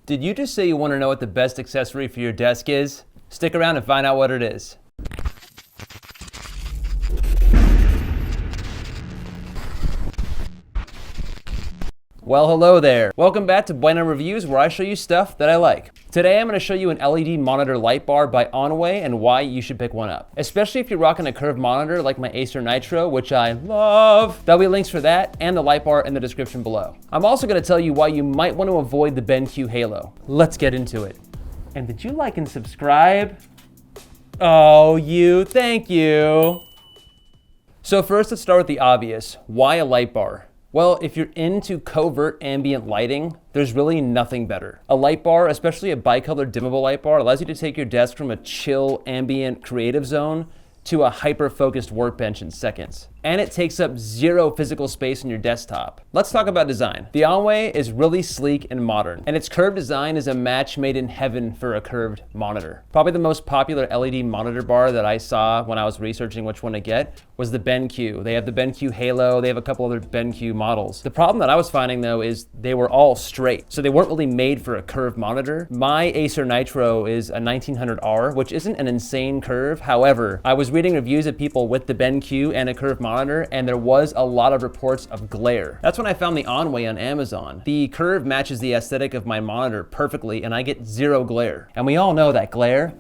Did you just say you want to know what the best accessory for your desk is? Stick around and find out what it is. Well, hello there. Welcome back to BuenoReviews, where I show you stuff that I like. Today, I'm going to show you an LED monitor light bar by OnWay and why you should pick one up. Especially if you're rocking a curved monitor like my Acer Nitro, which I love. There'll be links for that and the light bar in the description below. I'm also going to tell you why you might want to avoid the BenQHalo. Let's get into it. And did you like and subscribe? Oh, thank you. So first, let's start with the obvious. Why a light bar? Well, if you're into covert ambient lighting, there's really nothing better. A light bar, especially a bicolor dimmable light bar, allows you to take your desk from a chill, ambient, creative zone to a hyper-focused workbench in seconds. And it takes up zero physical space on your desktop. Let's talk about design. The OnWay is really sleek and modern, and its curved design is a match made in heaven for a curved monitor. Probably the most popular LED monitor bar that I saw when I was researching which one to get was the BenQ. They have the BenQHalo, they have a couple other BenQ models. The problem that I was finding though is they were all straight, so they weren't really made for a curved monitor. My Acer Nitro is a 1900R, which isn't an insane curve. However, I was reading reviews of people with the BenQ and a curved monitor, and there was a lot of reports of glare. That's when I found the OnWay on Amazon. The curve matches the aesthetic of my monitor perfectly, and I get zero glare. And we all know that glare.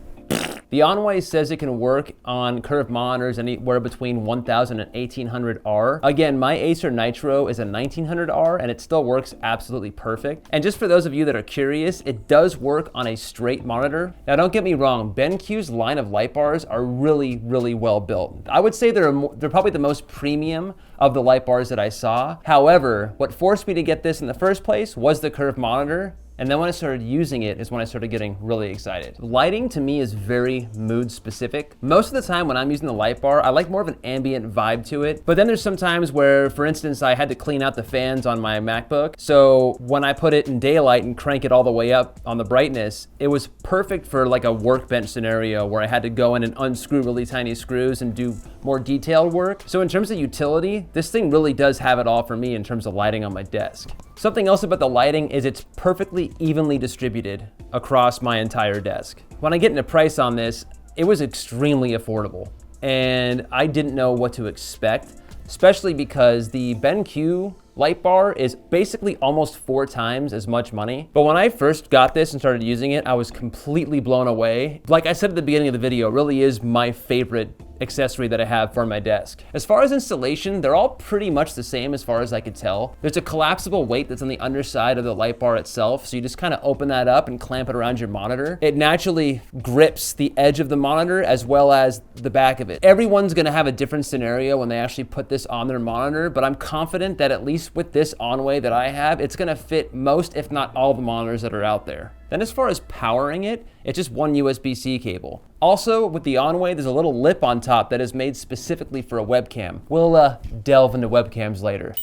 The OnWay says it can work on curved monitors anywhere between 1000 and 1800R. Again, my Acer Nitro is a 1900R and it still works absolutely perfect. And just for those of you that are curious, it does work on a straight monitor. Now don't get me wrong, BenQ's line of light bars are really, really well built. I would say they're probably the most premium of the light bars that I saw. However, what forced me to get this in the first place was the curved monitor. And then when I started using it is when I started getting really excited. Lighting to me is very mood specific. Most of the time when I'm using the light bar, I like more of an ambient vibe to it. But then there's some times where, for instance, I had to clean out the fans on my MacBook. So when I put it in daylight and crank it all the way up on the brightness, it was perfect for like a workbench scenario where I had to go in and unscrew really tiny screws and do more detailed work. So in terms of utility, this thing really does have it all for me in terms of lighting on my desk. Something else about the lighting is it's perfectly evenly distributed across my entire desk. When I get into price on this, it was extremely affordable and I didn't know what to expect, especially because the BenQ light bar is basically almost 4 times as much money. But when I first got this and started using it, I was completely blown away. Like I said at the beginning of the video, it really is my favorite accessory that I have for my desk. As far as installation, they're all pretty much the same as far as I could tell. There's a collapsible weight that's on the underside of the light bar itself, so you just kind of open that up and clamp it around your monitor. It naturally grips the edge of the monitor as well as the back of it. Everyone's gonna have a different scenario when they actually put this on their monitor, but I'm confident that at least with this OnWay that I have, it's gonna fit most, if not all, the monitors that are out there. Then as far as powering it, it's just one USB-C cable. Also, with the OnWay, there's a little lip on top that is made specifically for a webcam. We'll delve into webcams later.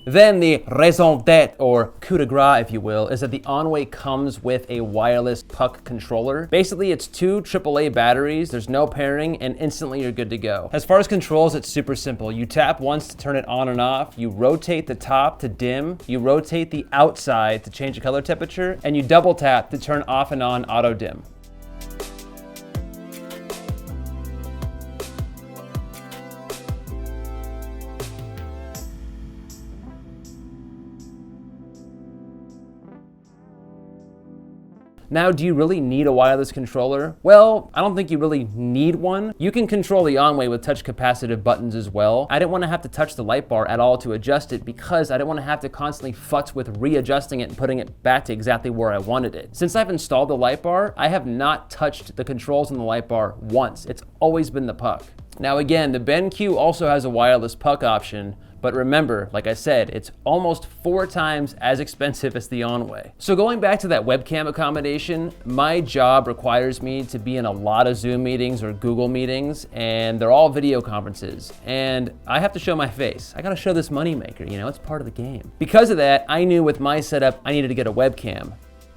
Then the raison d'etre, or coup de grace if you will, is that the OnWay comes with a wireless puck controller. Basically, it's 2 AAA batteries, there's no pairing, and instantly you're good to go. As far as controls, it's super simple. You tap once to turn it on and off, you rotate the top to dim, you rotate the outside to change the color temperature, and you double tap to turn off and on auto dim. Now, do you really need a wireless controller? Well, I don't think you really need one. You can control the OnWay with touch capacitive buttons as well. I didn't want to have to touch the light bar at all to adjust it because I didn't want to have to constantly futz with readjusting it and putting it back to exactly where I wanted it. Since I've installed the light bar, I have not touched the controls on the light bar once. It's always been the puck. Now again, the BenQ also has a wireless puck option, but remember, like I said, it's almost 4 times as expensive as the OnWay. So going back to that webcam accommodation, my job requires me to be in a lot of Zoom meetings or Google meetings, and they're all video conferences. And I have to show my face. I gotta show this moneymaker, you know, it's part of the game. Because of that, I knew with my setup, I needed to get a webcam.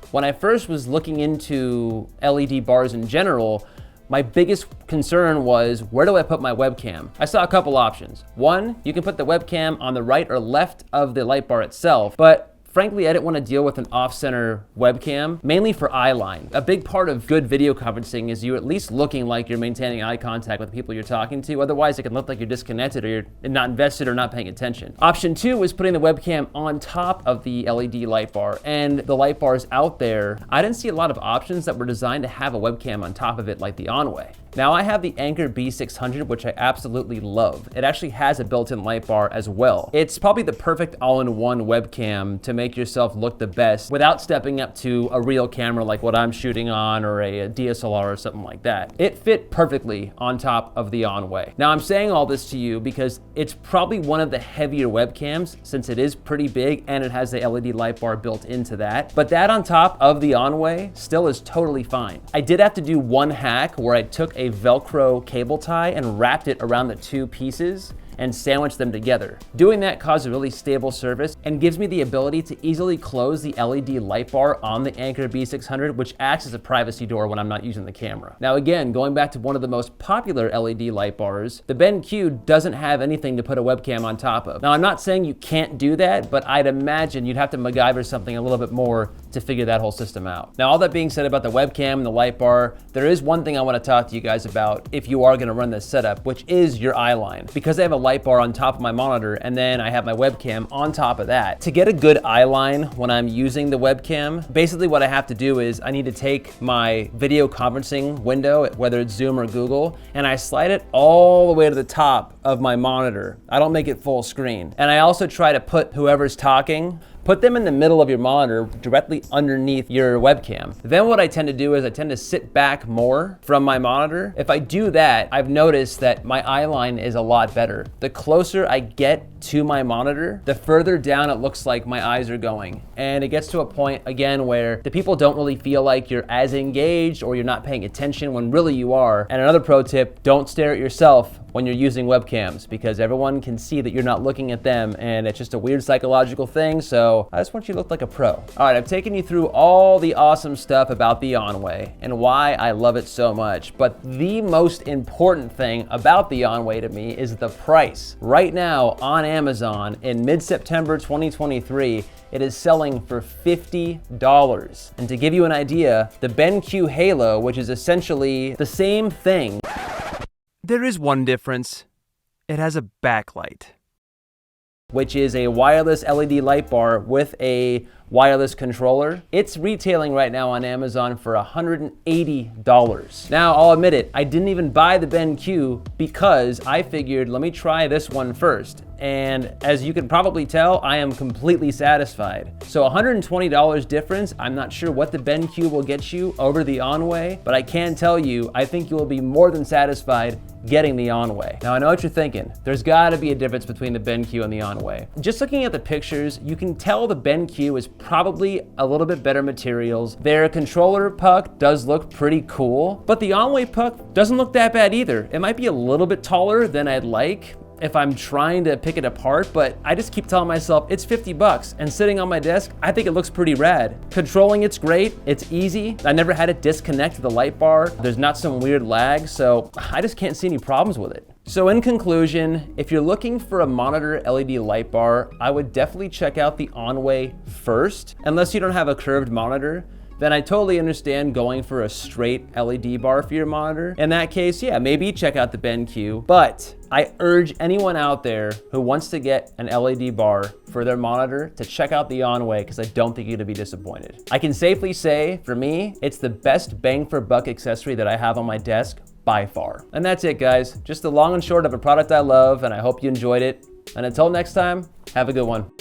When I first was looking into LED bars in general, my biggest concern was, where do I put my webcam? I saw a couple options. One, you can put the webcam on the right or left of the light bar itself, but frankly, I didn't want to deal with an off-center webcam, mainly for Eyeline. A big part of good video conferencing is you at least looking like you're maintaining eye contact with the people you're talking to. Otherwise, it can look like you're disconnected or you're not invested or not paying attention. Option 2 was putting the webcam on top of the LED light bar. And the light bars out there, I didn't see a lot of options that were designed to have a webcam on top of it like the OnWay. Now I have the Anker B600, which I absolutely love. It actually has a built-in light bar as well. It's probably the perfect all-in-one webcam to make yourself look the best without stepping up to a real camera like what I'm shooting on or a DSLR or something like that. It fit perfectly on top of the OnWay. Now I'm saying all this to you because it's probably one of the heavier webcams since it is pretty big and it has the LED light bar built into that. But that on top of the OnWay still is totally fine. I did have to do one hack where I took a Velcro cable tie and wrapped it around the two pieces and sandwich them together. Doing that caused a really stable surface and gives me the ability to easily close the LED light bar on the Anker B600, which acts as a privacy door when I'm not using the camera. Now again, going back to one of the most popular LED light bars, the BenQ doesn't have anything to put a webcam on top of. Now I'm not saying you can't do that, but I'd imagine you'd have to MacGyver something a little bit more to figure that whole system out. Now all that being said about the webcam and the light bar, there is one thing I want to talk to you guys about if you are going to run this setup, which is your Eyeline. Because I have a light bar on top of my monitor and then I have my webcam on top of that. To get a good Eyeline when I'm using the webcam, basically what I have to do is I need to take my video conferencing window, whether it's Zoom or Google, and I slide it all the way to the top of my monitor. I don't make it full screen. And I also try to put whoever's talking, put them in the middle of your monitor directly underneath your webcam. Then what I tend to do is I tend to sit back more from my monitor. If I do that, I've noticed that my Eyeline is a lot better. The closer I get to my monitor, the further down it looks like my eyes are going. And it gets to a point, again, where the people don't really feel like you're as engaged or you're not paying attention when really you are. And another pro tip, don't stare at yourself when you're using webcams because everyone can see that you're not looking at them and it's just a weird psychological thing. So I just want you to look like a pro. All right, I've taken you through all the awesome stuff about the OnWay and why I love it so much. But the most important thing about the OnWay to me is the price. Right now on Amazon in mid-September 2023, it is selling for $50. And to give you an idea, the BenQHalo, which is essentially the same thing. There is one difference. It has a backlight, which is a wireless LED light bar with a wireless controller. It's retailing right now on Amazon for $180. Now, I'll admit it, I didn't even buy the BenQ because I figured, let me try this one first. And as you can probably tell, I am completely satisfied. So $120 difference, I'm not sure what the BenQ will get you over the OnWay, but I can tell you, I think you will be more than satisfied getting the OnWay. Now I know what you're thinking. There's gotta be a difference between the BenQ and the OnWay. Just looking at the pictures, you can tell the BenQ is probably a little bit better materials. Their controller puck does look pretty cool, but the OnWay puck doesn't look that bad either. It might be a little bit taller than I'd like if I'm trying to pick it apart, but I just keep telling myself it's $50 and sitting on my desk, I think it looks pretty rad. Controlling it's great, it's easy. I never had it disconnect to the light bar. There's not some weird lag, so I just can't see any problems with it. So in conclusion, if you're looking for a monitor LED light bar, I would definitely check out the OnWay first, unless you don't have a curved monitor. Then I totally understand going for a straight LED bar for your monitor. In that case, yeah, maybe check out the BenQ, but I urge anyone out there who wants to get an LED bar for their monitor to check out the OnWay because I don't think you're gonna be disappointed. I can safely say, for me, it's the best bang for buck accessory that I have on my desk by far. And that's it, guys. Just the long and short of a product I love, and I hope you enjoyed it. And until next time, have a good one.